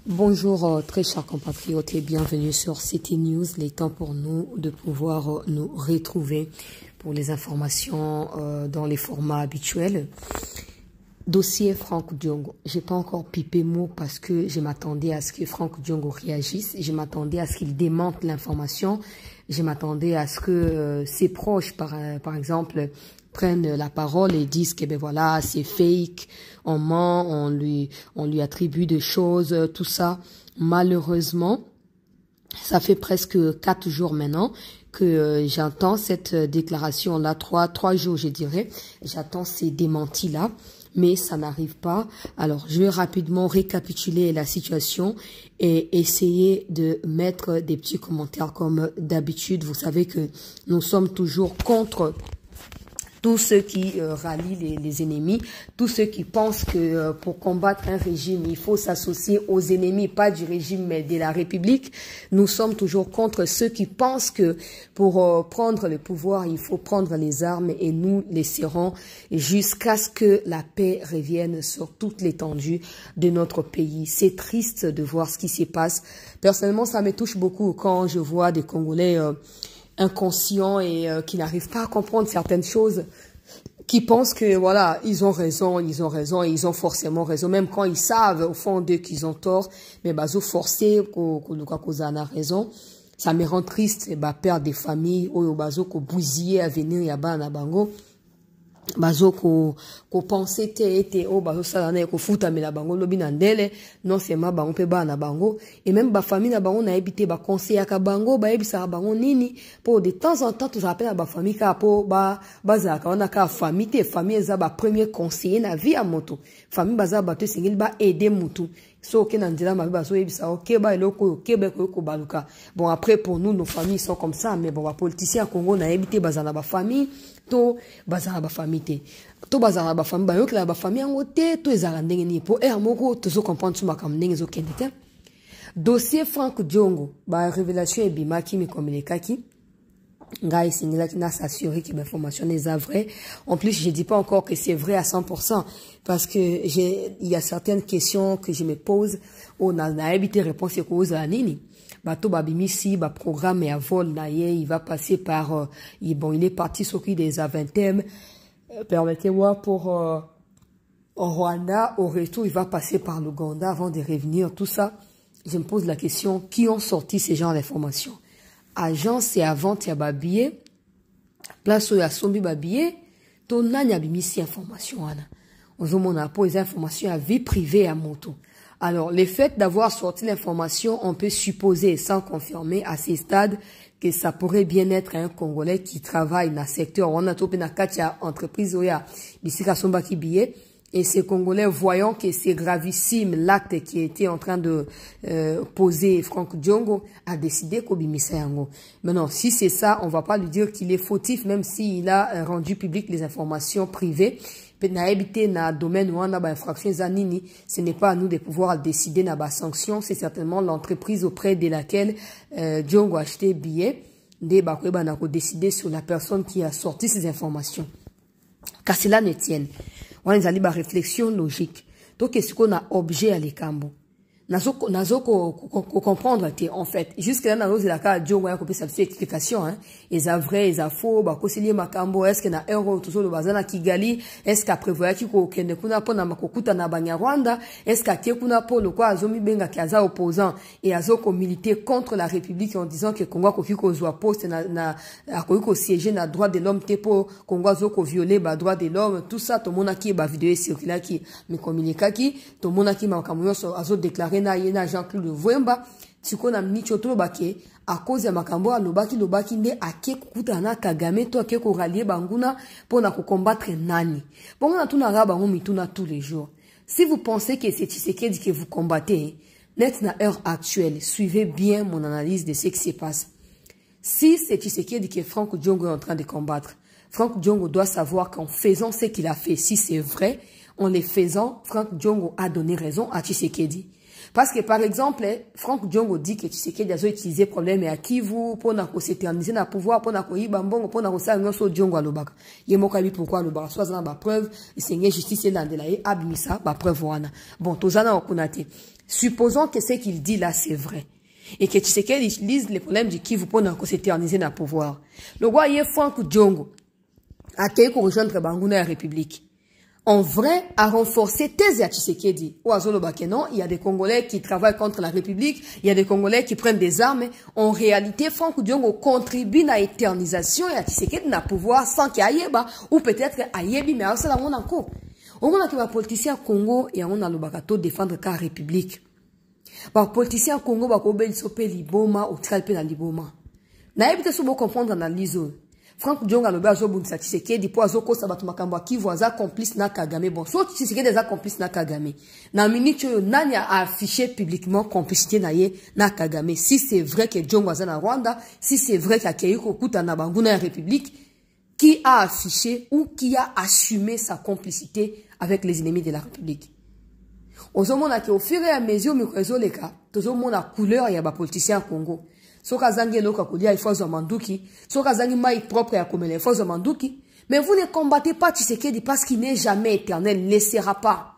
Bonjour très chers compatriotes et bienvenue sur City News. Il est temps pour nous de pouvoir nous retrouver pour les informations dans les formats habituels. Dossier Franck Diongo. J'ai pas encore pipé mot parce que je m'attendais à ce que Franck Diongo réagisse. Je m'attendais à ce qu'il démente l'information. Je m'attendais à ce que ses proches, par exemple, prennent la parole et disent que ben voilà, c'est fake, on ment, on lui attribue des choses, tout ça. Malheureusement, ça fait presque 4 jours maintenant que j'entends cette déclaration-là, trois jours je dirais. J'attends ces démentis-là, mais ça n'arrive pas. Alors, je vais rapidement récapituler la situation et essayer de mettre des petits commentaires comme d'habitude. Vous savez que nous sommes toujours contre tous ceux qui rallient les ennemis, tous ceux qui pensent que pour combattre un régime, il faut s'associer aux ennemis, pas du régime, mais de la République. Nous sommes toujours contre ceux qui pensent que pour prendre le pouvoir, il faut prendre les armes et nous laisserons jusqu'à ce que la paix revienne sur toute l'étendue de notre pays. C'est triste de voir ce qui se passe. Personnellement, ça me touche beaucoup quand je vois des Congolais inconscients et qui n'arrivent pas à comprendre certaines choses, qui pensent que voilà, ils ont raison et ils ont forcément raison, même quand ils savent au fond d'eux qu'ils ont tort, mais bazo forcé qu'on a raison. Ça me rend triste, perdre des familles, ou bazo ko bousiller à venir yaba na bango. Bazo ko penser te o bazo salana ko futa me la bango lobi na ndele non seulement bango pe ba na bango et même ba famille na bango na ebité ba conseiller ka bango ba ebisa bango nini pour de temps en temps tu rappelles ba famille ka po ba za ka ona ka famille za ba premier conseiller na vie à moto famille baza ba te singil ba aider mutu so ke na ndela ma ba so ebisa OK ba eloko Québec ko baluka. Bon après pour nous nos familles sont comme ça, mais bon ba politiciens Congo na ebité baza na ba famille to bazala ba famille te to bazala ba famille ba yo la ba famille ngo te to ezala ndenge ni po moko to zo comprendre suma kam ndenge zo kende te. Dossier Franck Diongo ba révélation e bimaki mi communicaki ngai singela qui n'a s'assuré que l'information est vraie. En plus, je dis pas encore que c'est vrai à 100% parce que il y a certaines questions que je me pose on a évité réponse et cause à nini. Bato babimisi ba programme et à vol naie, il va passer par il est parti s'occuper des Aventem. Permettez-moi pour au Rwanda, au retour il va passer par l'Ouganda avant de revenir, tout ça. Je me pose la question, qui ont sorti ces genres d'informations? Agence et avant ya babier, place où ya sombi babier, to nani abimisi information ana. Ozomona po les informations à vie privée à moto. Alors, le fait d'avoir sorti l'information, on peut supposer, sans confirmer à ces stades, que ça pourrait bien être un Congolais qui travaille dans le secteur. On a topé dans quatre entreprises, oya, bisika somba ki billet. Et ces Congolais, voyant que c'est gravissime l'acte qui était en train de poser Franck Diongo, a décidé qu'au bimisa yango. Maintenant, si c'est ça, on va pas lui dire qu'il est fautif, même s'il a rendu public les informations privées. Na habité na domaine où on a infraction zanini, ce n'est pas à nous de pouvoir décider na ba sanction, c'est certainement l'entreprise auprès de laquelle Diongo a acheté billets, de bakweba na ko décider sur la personne qui a sorti ces informations. Car cela ne tienne. On a une réflexion logique. Donc, est-ce qu'on a objet à l'écambo? Nazo comprendre en fait jusqu'à là nazo la ka Diongo ya ko pesa explication hein eza vrai eza faux ba ko seli makambo est-ce que na euro tout le bazana Kigali est-ce qu'a prévoya ki ko kende kuna pona makokuta na Banyarwanda est-ce qu'a tie kuna po le quoi azomi benga ki aza opposant et azoko militer contre la République en disant que Congo ko kiko zo poste na ko siéger na droit de l'homme te po Congo azoko violer ba droit de l'homme tout ça to mona ki ba vidéo circula ki me communiquer ki to mona ki makambo so azo déclarer na yena Jean-Claude Vwemba tiko na mnichoto bake à cause ya makambo alobaki nde ake kukuta na Kagame to ake ko rallier banguna pour na ko combattre nani bon on a tout na raba on mituna tous les jours. Si vous pensez que c'est Tshisekedi que vous combattez net na heure actuelle, suivez bien mon analyse de ce qui se passe. Si c'est Tshisekedi que Franck Diongo est en train de combattre, Franck Diongo doit savoir qu'en faisant ce qu'il a fait, si c'est vrai, en les faisant, Franck Diongo a donné raison à Tshisekedi. Parce que, par exemple, Franck Diongo dit que Tshisekedi a utilisé problème et à qui vous, pour s'éterniser dans le pouvoir, pour bambon, pour nous Diongo à l'obak. Yemokabi pourquoi l'obak, soit dans la preuve, il s'est justice dans de la abimisa, la preuve wana. Bon, tozana okunate. Supposons que ce qu'il dit là, c'est vrai. Et que Tshisekedi utilise les problèmes du Kivu pour s'éterniser dans le pouvoir. Le roi Franck Diongo a été pour rejoindre Bangouna et la République. En vrai, à renforcer thèse à Tshisekedi. Ou à Zolobakeno, il y a des Congolais qui travaillent contre la République, il y a des Congolais qui prennent des armes. En réalité, Franck Diongo contribue à l'éternisation et à Tshisekedi n'a pouvoir sans qu'il y ait ou peut-être ayebi, mais alors c'est la monde encore. On a que les politiciens Congo et on a le bakato défendre la République. Les politiciens Congo va obéir sope liboma ou tralpe la liboma. Na ebite so bo comprendre analyse. Franck Diongo a le bazo bunsa Tshisekedi po azoko sabatu makambo ki voisa complice na Kagame. Bon, so Tshisekedi des complice na Kagame. Na minute nani a affiché publiquement complicité na Kagame. Si c'est vrai que Diongo a na Rwanda, si c'est vrai qu'il y a Keiko Kuta na Bangouna République, qui a affiché ou qui a assumé sa complicité avec les ennemis de la République. Ozomona ke au fur et à mesure mikozo leka, tozomona couleur ya ba politicien Congo. Soka zangi loka kolia il faut manduki, soka zangi mai propre ya komele il faut manduki, mais vous ne combattez pas Tshisekedi parce qu'il n'est jamais éternel, ne laissera pas.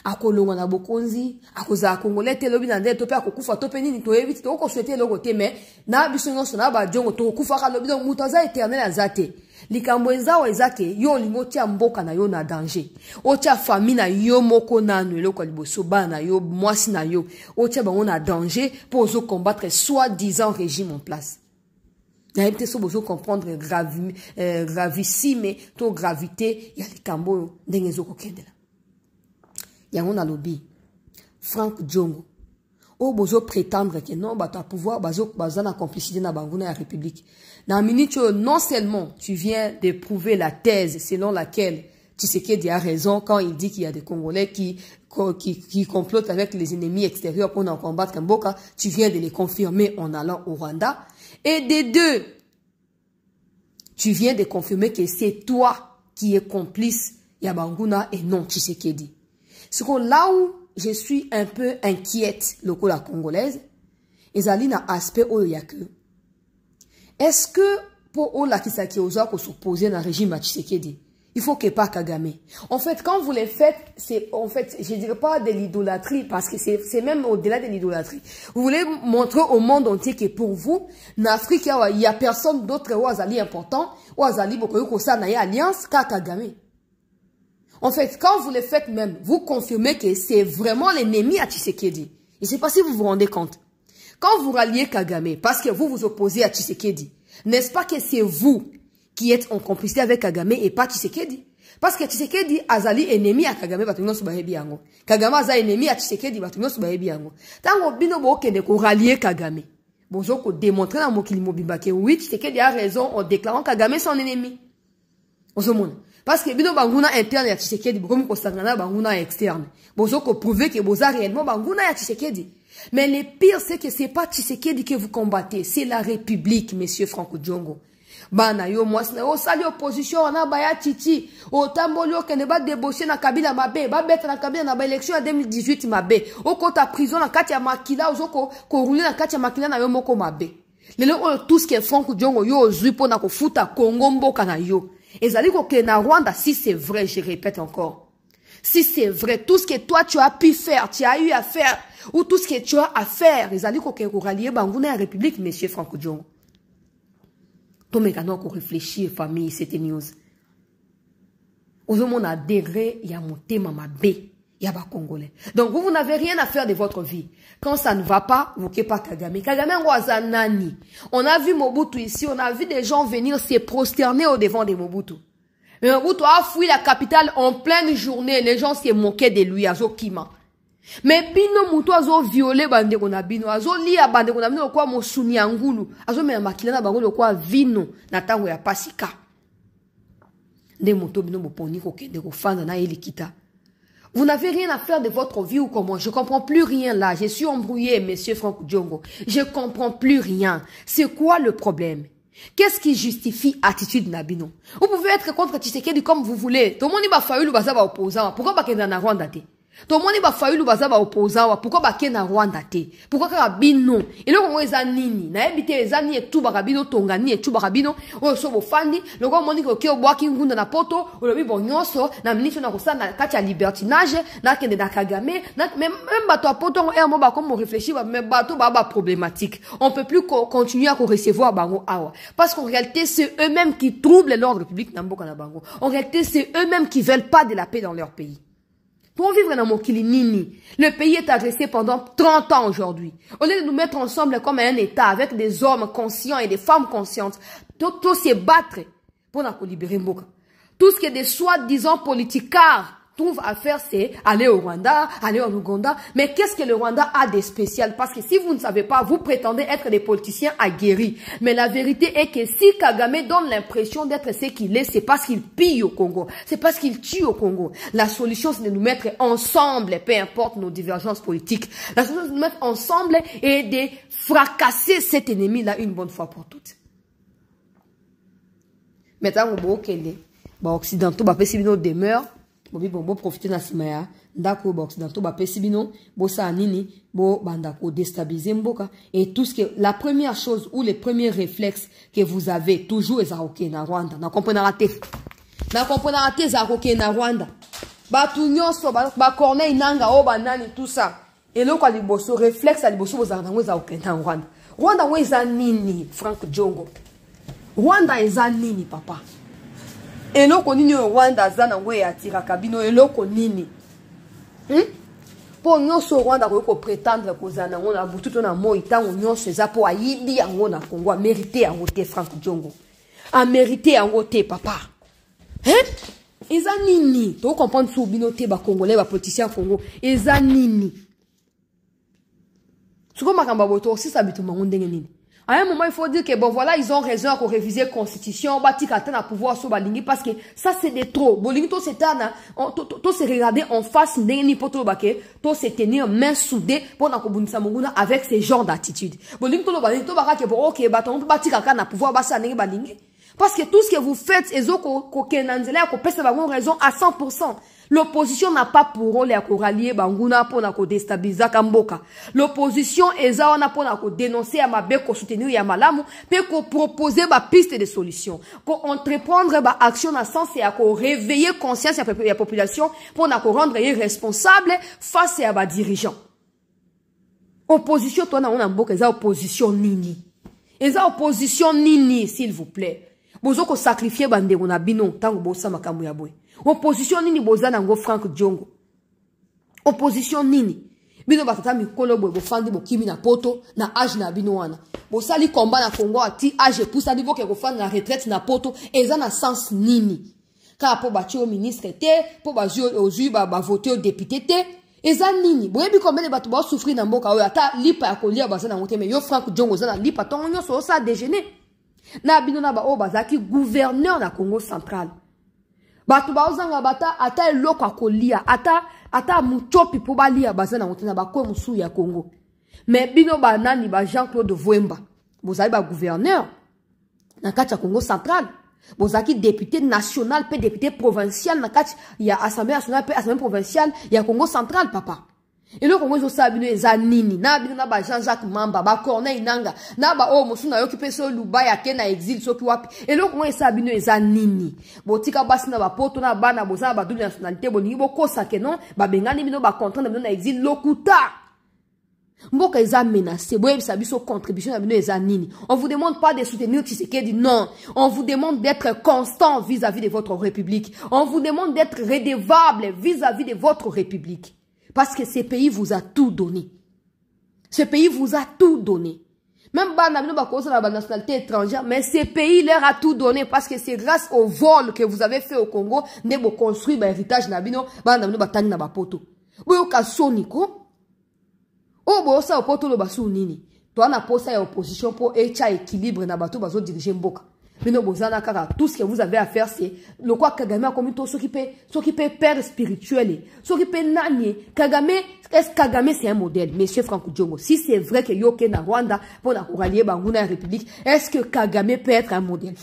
Akolonga na bokonzi, akoza Congolais te lobi na ndé topé akokufa topé nini to evite to ko souhaiter loko te mais na biso nyonso na ba Diongo to kufa ka lobi donc mutaza éternel azate. Likambo ezao ezake yo limotia mboka na yo na danger. Otia famille na yo moko nanu eloko liboso bana yo mwasi na yo. Otia bango na danger pour zo combattre soi-disant régime en place. Na ebite so bozo comprendre gravissime to gravité ya likambo ndenge zo kokendela. Yango na lobby. Franck Diongo. O bozo prétendre que non, bah, ta pouvoir, bazo na complicité na Bangouna et la République. Dans minute, non seulement tu viens de prouver la thèse selon laquelle Tshisekedi a raison quand il dit qu'il y a des Congolais qui complotent avec les ennemis extérieurs pour en combattre Mboka, tu viens de les confirmer en allant au Rwanda. Et des deux, tu viens de confirmer que c'est toi qui es complice ya Bangouna et non Tshisekedi. C'est que là où je suis un peu inquiète, loko la congolaise, ezali na aspect oyake. Est-ce que pour Ola Kisaki Oza ko s'opposer na régime à Tshisekedi, il faut que pas Kagame. En fait, quand vous les faites, c'est en fait, je dirais pas de l'idolâtrie parce que c'est même au-delà de l'idolâtrie. Vous voulez montrer au monde entier que pour vous, en Afrique, il y a personne d'autre ou azali important, ou azali bokoyo kosa na alliance ka Kagame. En fait, quand vous le faites même, vous confirmez que c'est vraiment l'ennemi à Tshisekedi. Je ne sais pas si vous vous rendez compte. Quand vous ralliez Kagame, parce que vous vous opposez à Tshisekedi, n'est-ce pas que c'est vous qui êtes en complicité avec Kagame et pas Tshisekedi? Parce que Tshisekedi azali ennemi à Kagame, batumyo subahebi yango. Kagame azali ennemi à Tshisekedi, batumyo subahebi yango. Tango bino bo kende ko rallier Kagame. Bozo ko démontrer na mokili mobimba que oui, Tshisekedi a raison en déclarant Kagame son ennemi. Ozomona. Parce que bino banguna interne ya Tshisekedi, comme ko sangana banguna externe. Bozo ko prouver que boza réellement banguna ya Tshisekedi. Mais le pire c'est que c'est pas Tshisekedi que vous combattez, c'est la République, monsieur Franck Diongo. Bana yo mwasna o sali opposition na baya titi o tambolio kene ba débaucher na Kabila mabe ba beta na Kabila na ba élection en 2018 mabe o kota prison na kati ya makila ozoko ko rouler na kati ya makila na yo moko mabe. Lelo tout ce que Franck Diongo yo zui po na ko futa Congo mboka na yo. Ezali ko ke na Rwanda, si c'est vrai, je répète encore. Si c'est vrai, tout ce que toi tu as pu faire, tu as eu à faire, ou tout ce que tu as à faire, ezali ko ke rallier Bangouna et République, monsieur Franck Diongo. Tout mécano ko réfléchir, famille, c'était news. Aujourd'hui, on a degré, il y a monté ma B, il y a pas Congolais. Donc, vous n'avez rien à faire de votre vie. Quand ça ne va pas, vous ne pas Kagame. Kagame Nani. On a vu Mobutu ici, on a vu des gens venir se prosterner au devant de Mobutu. Mais Mobutu a fui la capitale en pleine journée. Les gens se moquaient de lui, Azo Kima. Mais Bino Moutou Azo violé bandeko na Bino. Azo lia bandeko na Bino kwa Mosuni Angulu. Azo me makila na bango kwa Vino na tango ya Pasika. Nde Moutou Bino Moponi kokende ko fanda na elikita. Vous n'avez rien à faire de votre vie ou comment? Je comprends plus rien là. Je suis embrouillé, monsieur Franck Diongo. Je comprends plus rien. C'est quoi le problème? Qu'est-ce qui justifie attitude Nabino? Vous pouvez être contre Tshisekedi comme vous voulez. Tout le monde va faire le bazar opposant. Pourquoi pas qu'il y ait un Rwanda? Tout le monde va fallu baza ba opposant pourquoi ba ke na Rwanda te pourquoi ka bino et le ko eza nini na ebite eza ni etu ba bino tongani etu ba bino o so bo fandi le ko moni ko ke obwaki ngunda na poto o lobi bon nyonso na ministre na kosa na kati ya libertinage na kende na Kagame na même bato a poto on mo ba comme réfléchir mais bato ba problématique on peut plus continuer à recevoir bango awa parce qu'en réalité c'est eux-mêmes qui troublent l'ordre public na mboka na bango en réalité c'est eux-mêmes qui veulent pas de la paix dans leur pays. Pour vivre dans Mokili Nini, le pays est agressé pendant 30 ans aujourd'hui. Au lieu de nous mettre ensemble comme un État avec des hommes conscients et des femmes conscientes, tout se battre pour nous libérer Mboka. Tout ce qui est des soi-disant politicards trouvent à faire, c'est aller au Rwanda, aller en Ouganda. Mais qu'est-ce que le Rwanda a de spécial? Parce que si vous ne savez pas, vous prétendez être des politiciens aguerris. Mais la vérité est que si Kagame donne l'impression d'être ce qu'il est, c'est parce qu'il pille au Congo. C'est parce qu'il tue au Congo. La solution, c'est de nous mettre ensemble, peu importe nos divergences politiques. La solution, c'est de nous mettre ensemble et de fracasser cet ennemi-là une bonne fois pour toutes. Maintenant, on va au Kélé. Bah, occidentaux, bah, Pessibino demeure. Bon, profiter na simaya ndako ba occidentaux ba pesibino bo sa nini bo bandako déstabiliser mboka et tout ce que la première chose ou les premiers réflexes que vous avez toujours est à na Rwanda na comprendre za na Rwanda ba tout nyonso ba Corneille Nanga o banani tout ça et le quoi liboso réflexe à liboso za na Rwanda Rwanda weza nini Frank Djongo Rwanda eza nini papa. Eloko nini Rwanda zana we atira kabino eloko nini po nyonso Rwanda ko prétendre ko zana ngona bututo na moi tango nyonso za po ayibi yango na Congo a mérité yango te Frank Djongo a mérité yango te papa eza nini to comprendre sou bino te ba congolais ba politiciens Congo eza nini suko makamba boto si ça bitu mango ndenge nini. À un moment, il faut dire que bon, voilà, ils ont raison à réviser la constitution, à pouvoir sur Balingi, parce que ça, c'est des trop. Bolingi, tout c'est se regarder en face, n'engi poto baké, tout se tenir main soudée pour na kobunisa monguna avec ce genre d'attitude. Bolingi, tout le balingi, tout baka ke bon, ok, baton, batika na pouvoir basa n'engi balingi. Parce que tout ce que vous faites, ezo ko kenanzela, ko pèse bagon raison à 100%. L'opposition n'a pas pour rôle à rallier banguna pour na déstabiliser Kamboka. L'opposition est là pour dénoncer à mabe ko soutenir ya malamu, puis ko proposer ba piste de solution, ko entreprendre ba action dans sens et à ko réveiller conscience à la population pour na ko rendre responsable face à ba dirigeants. Opposition toi na on mboka eza opposition nini. Eza opposition nini s'il vous plaît. Bozo ko sacrifier bande na bino tango bosa makambo ya boy. Opposition nini bozana ngo Frank Djongo. Opposition nini. Bino batata mikolo boy bo fandi bo kimi na poto na âge na bino wana. Bo sali combat na Congo ati âge poussa niveau ke ko fandi na retraite na poto eza na sens nini. Ka po ba tio ministre te, po ba jio ozui ba voter au député te. Eza nini. Bo yebi combien de bato ba souffrir na mboka oyo ata lipa ya kolia bazana ngote me yo Frank Djongo zana lipa tongo nyonso ça déjeuner. Na bino na ba o bazaki gouverneur na Congo central. Batu ba ozanga bata ata eloko akolia ata muchopi po balia bazana ngotena ba ko musu ya Congo. Mais bino ba nani ba Jean-Claude Vwemba. Bozali ba gouverneur na kati ya Congo central. Bozaki député national pe député provincial na kati ya assemblée nationale pe assemblée provinciale ya Congo central papa. Et le Congo zo sabino eza nini na bino na ba Jean-Jacques Mamba ba Corneille Nanga na ba o musu na yoki peso luba ya ke na exil soki wapi et le Congo sabino eza nini botika basi na ba poto na bana boza ba double nationalité boningi bokosa ke non ba bengani bino ba contrat na bino na exil lokuta mboka eza menacé boye biso contribution na bino eza nini. On vous demande pas de soutenir Tshisekedi, non, on vous demande d'être constant vis-à-vis de votre république, on vous demande d'être redevable vis-à-vis de votre république. Parce que ce pays vous a tout donné. Ce pays vous a tout donné. Même la nationalité étrangère, mais ce pays leur a tout donné parce que c'est grâce au vol que vous avez fait au Congo que vous construisez l'héritage nabino, batani na bapoto. Boyo kasoniko. O boyo sa opoto lo basu nini. Toi na posa ya opposition pour echa équilibre na bato bazo diriger mboka. Bino bozana kaka tout ce que vous avez à faire c'est le quoi Kagame a commis tout ce qui peut père spirituel, ce qui peut nani Kagame. Est-ce que Kagame c'est un modèle, monsieur Frank Djongo? Si c'est vrai que yoke na Rwanda pour la rallier banguna république, est-ce que Kagame peut être un modèle?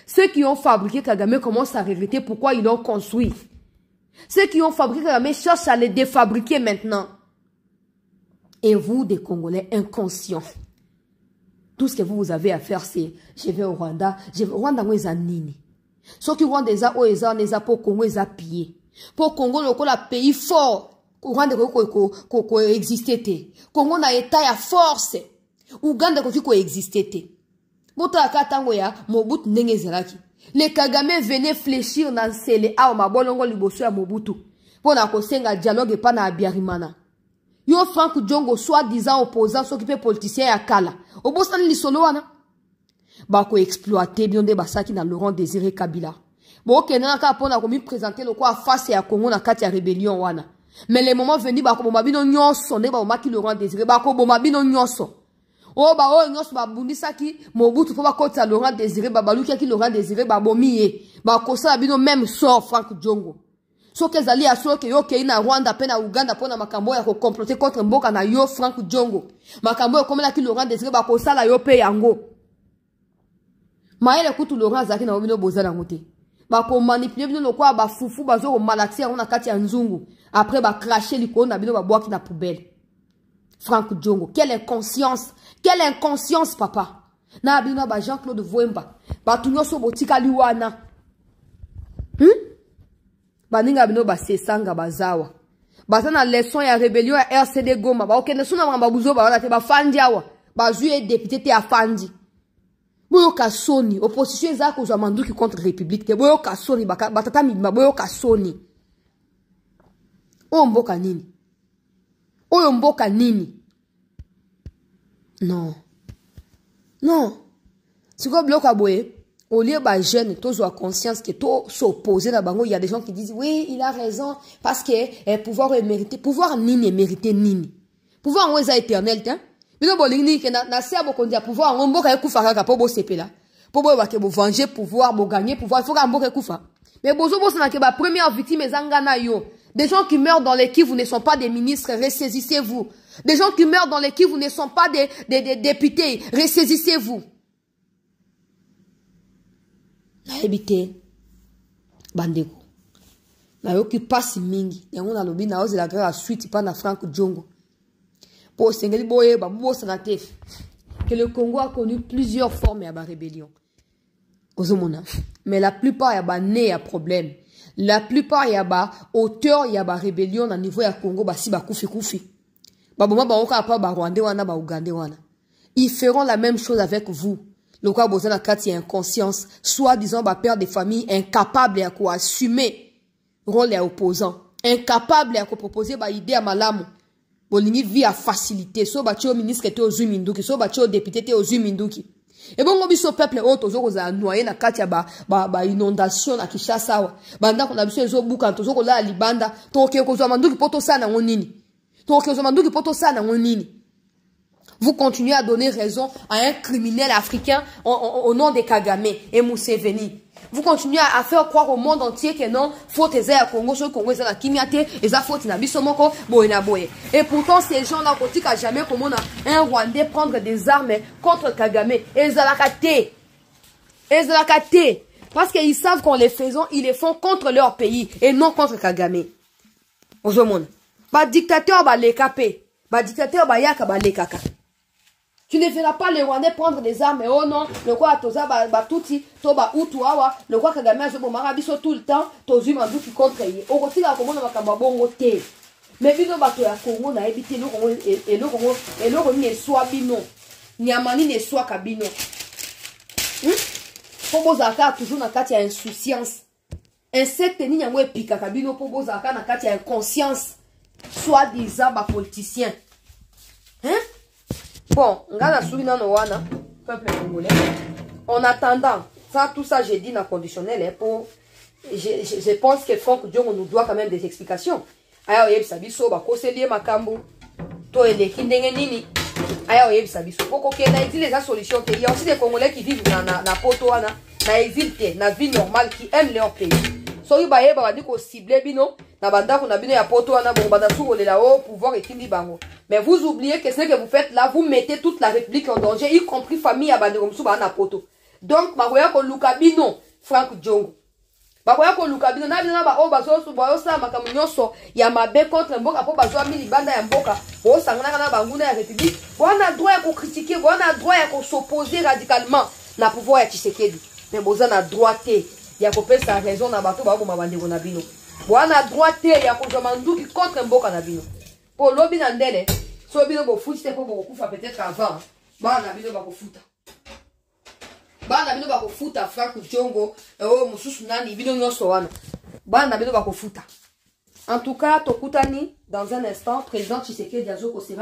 Ceux qui ont fabriqué Kagame commencent à regretter pourquoi ils l'ont construit. Ceux qui ont fabriqué Kagame cherchent à les défabriquer maintenant. Et vous, des Congolais inconscients, tout ce que vous avez à faire, c'est je vais au Rwanda. Rwanda, moi, c'est nini. Ceux qui Rwanda, ils ont pour Congo, ils ont pillé. Pour Congo, le pays fort. Rwanda, ko existé. Congo, na état à force. Ouganda, ko existé. Bota katango ya Mobutu ndenge zelaki. Les Kagame venaient fléchir dans Sele a mabolongo liboso ya Mobutu. Pour na kosenga dialogue pa na Abiyarimana. Yo Frank Djongo soi-disant opposant s'occuper politicien ya kala. Obosani lisolo wana. Bako exploiter bionde basaki na Laurent Désiré Kabila. Bo kenana ka pona komi présenter le quoi face ya Congo na kati ya rébellion wana. Mais les moments venus bako bomabino nyonso ne ba maki Laurent Désiré bako bomabino nyonso. Oh ba oh nyonso ba bundisaki Mobutu po ba kota Laurent Désiré babaluki ki Laurent Désiré ba bomiye. Ba kosa bino même sort Frank Djongo. So que zali aso ke yo ke na Rwanda pe na Uganda pona makambo ya ko comploter contre mboka na yo Frank Djongo. Makambo ya komela ki Laurent Désiré ba kosala yo pe yango. Maele kutu Laurent zaki na obino bozala ngote. Ba ko manipuler bino lokwa ba fufu bazo ko malaxer on na kati ya nzungu. Après ba cracher likolo na bino ba boaki na poubelle. Frank Djongo, quelle inconscience papa. Na bino ba Jean-Claude Vwemba. Ba tunyo so botika liwana. Baninga bino ba sesanga bazawa. Bazana leçon ya rébellion ya RCD Goma. Ba okende suna mamba buzo ba wana te ba fandi awa. Ba zuye député te afandi. Boyo kasoni opposition ezako za manduki contre république te boyo kasoni batata midima boyo kasoni. Oyo mboka nini? Oyo mboka nini? Non. Non. Si vous bloquez à boye, au lieu de jeune, tous ont conscience que tout s'opposer dans bango, il y a des gens qui disent oui, il a raison parce que pouvoir est mérité, pouvoir nini est mérité nini. Pouvoir on est éternel, tiens. Bino bolingi que na sia bokondia pouvoir on mboka ekufa ka po bo sepela. Po bo ba ke bo venger pouvoir, bo gagner pouvoir, il faut ka mboka ekufa. Mais bozo bo na ke ba première victime ezangana yo. Des gens qui meurent dans les Kivu ne sont pas des ministres, ressaisissez-vous. Des gens qui meurent dans les Kivu ne sont pas des députés, ressaisissez-vous. Na ebité bandeko. Na yo ki passe mingi, yango na lobi na oze la grâce suite pa na Frank Djongo. Pour sengeli boye ba bo sanatef. Que le Congo a connu plusieurs formes à la rébellion. Mais la plupart y a ba né à problème. La plupart y a ba auteur y a ba rébellion à niveau ya Congo ba si ba kufi. Ba boma ba oka pa ba Rwandais wana ba Ougandais wana. Ils feront la même chose avec vous. Le quoi besoin la carte y a inconscience, soit disant ba père de famille incapable à quoi assumer rôle à opposant, incapable à quoi proposer ba idée à malamu. Bolingi vie à facilité, so ba tio ministre te ozu minduki, so ba tio député te ozu minduki. Et bon biso peuple auto zo za noyer na kati ya ba inondation na Kinshasa wa. Banda ko na biso zo buka to zo ko la libanda, to ke ko zo manduki poto sana ngonini. To ke zo manduki poto sana ngonini. Vous continuez à donner raison à un criminel africain au nom de Kagame et Museveni. Vous continuez à faire croire au monde entier que non, faute est à Congo, ce Congo est à Kimiate, et ça faute na bisomoko, boena boye. Et pourtant, ces gens-là, on dit qu'à jamais comment un Rwandais prendre des armes contre Kagame. Et ils ont la caté. Parce qu'ils savent qu'en les faisant, ils les font contre leur pays et non contre Kagame. Ozomon. Ba dictateur ba lekapé. Ba dictateur ba yaka ba lekaka. Tu ne verras pas les Rwandais prendre des armes. Et oh non, le quoi toza ba touti, toba utuawa, le quoi Kagame a joué marabiso tout le temps, tozu mandu qui contre y. Au côté la commune makamba bongo te. Mais bino bato ya Congo na ebité lo Congo et lo Congo et lo Congo ne soit bino. Nyamani ne soit kabino. Pobo zaka toujours na kati ya insouciance. Insecte ni nyango epika kabino pobo zaka na kati ya inconscience. Soit disant ba politicien. Hein? Bon, regarde la no wana, peuple congolais. En attendant, ça, tout ça, j'ai dit dans le conditionnel, pour, je pense que Frank Djongo nous doit quand même des explications. Aya oyebi sabiso, ba koselie makambu, to eleki ndenge nini. Aya oyebi sabiso, poko ke na exil les solutions. Il y a aussi des Congolais qui vivent na poto wana, na exil te, na vie normale, qui aiment leur pays. So yu baye ba di ko cible bino, na banda ko na bino ya poto wana bon banda su le la haut pouvoir etindi bango. Mais vous oubliez que ce que vous faites là, vous mettez toute la République en danger, y compris famille à bande comme sou na poto. Donc maroya ko luka bino Frank Djongo. bakoya koluka bino na bino na ba o bazosala makambo nyonso ya mabe contre mboka po bazwa mi libanda ya mboka bosanganaka na banguna ya république boana droit ya kocritiquer boana droit ya kosopposer radicalement na pouvoir ya Tshisekedi mais boza na droit te ya kopesa raison na bato baboma bandeko na bino boana droit te ya kozwa manduki contre mboka na bino po lobi na ndele so bino bofuti te po bokokufa peut-être avant bana bino bakofuta bana bino bakofuta Frank Diongo o mususu nani bino nyonso wana bana bino bakofuta. En tout cas tokutani dans un instant président Tshisekedi azoko sera